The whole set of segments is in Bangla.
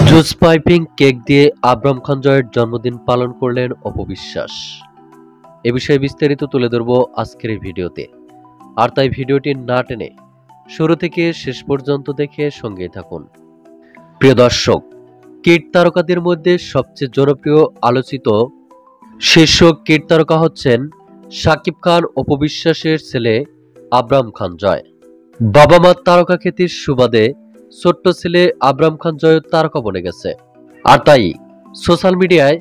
জুস পাইপিং কেক দিয়ে আবরাম খান জয়ের জন্মদিন পালন করলেন অপবিশ্বাস। এ বিষয়ে বিস্তারিত তুলে ধরব আজকের এই ভিডিওতে। আর তাই ভিডিওটি না টেনে শুরু থেকে শেষ পর্যন্ত দেখে সঙ্গে থাকুন। প্রিয় দর্শক, কিড তারকাদের মধ্যে সবচেয়ে জনপ্রিয় আলোচিত শীর্ষ কিড তারকা হচ্ছেন শাকিব খান অপবিশ্বাসের ছেলে আবরাম খান জয়। বাবা মা তারকা খ্যাতির সুবাদে ছোট্ট ছেলে আবরাম খান জয় তারকা বনে গেছে। আর তাই সোশ্যাল মিডিয়ায়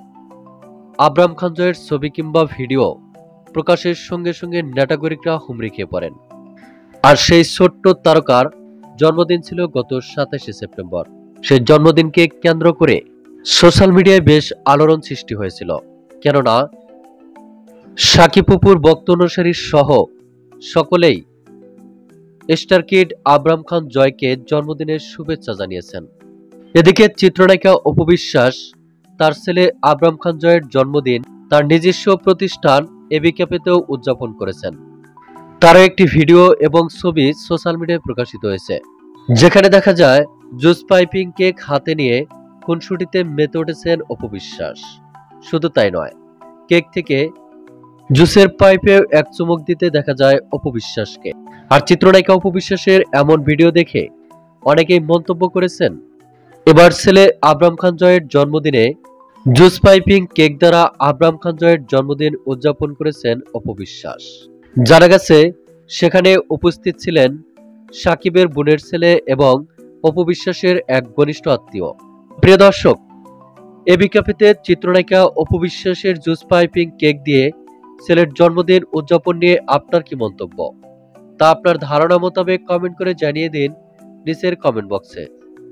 আবরাম খান জয়ের ছবি কিংবা ভিডিও প্রকাশের সঙ্গে সঙ্গে নেটাগরিকরা হুমড়ি খেয়ে পড়েন। আর সেই ছোট্ট তারকার জন্মদিন ছিল গত 27শে সেপ্টেম্বর। সেই জন্মদিনকে কেন্দ্র করে সোশ্যাল মিডিয়ায় বেশ আলোড়ন সৃষ্টি হয়েছিল, কেননা সাকিব অপুর ভক্ত অনুসারী সহ সকলেই স্টার কিড আবরাম খান জয়কে জন্মদিনের শুভেচ্ছা জানিয়েছেন। এদিকে চিত্রনায়িকা অপবিশ্বাস তার ছেলে আবরাম খান জয়ের জন্মদিন তার নিজস্ব প্রতিষ্ঠান এবি ক্যাফেতেও উদযাপন করেছেন। তারও একটি ভিডিও এবং ছবি সোশ্যাল মিডিয়ায় প্রকাশিত হয়েছে, যেখানে দেখা যায় জুস পাইপিং কেক হাতে নিয়ে খুনসুটিতে মেতে উঠেছেন অপবিশ্বাস। শুধু তাই নয়, কেক থেকে জুসের পাইপে এক চুমুক দিতে দেখা যায় অপবিশ্বাসকে। আর চিত্রনায়িকা অপবিশ্বাসের এমন ভিডিও দেখে অনেকেই মন্তব্য করেছেন, এবার ছেলে আবরাম খান জয়ের জন্মদিনে জুস পাইপিং কেক দ্বারা আবরাম খান জয়ের জন্মদিন উদযাপন করেছেন অপবিশ্বাস। জানা গেছে সেখানে উপস্থিত ছিলেন সাকিবের বোনের ছেলে এবং অপবিশ্বাসের এক ঘনিষ্ঠ আত্মীয়। প্রিয় দর্শক, এবি ক্যাফেতে চিত্রনায়িকা অপবিশ্বাসের জুস পাইপিং কেক দিয়ে ছেলের জন্মদিন উদযাপন নিয়ে আপনার কি মন্তব্য, তা আপনার ধারণা মোতাবেক কমেন্ট করে জানিয়ে দিন নিচের কমেন্ট বক্সে।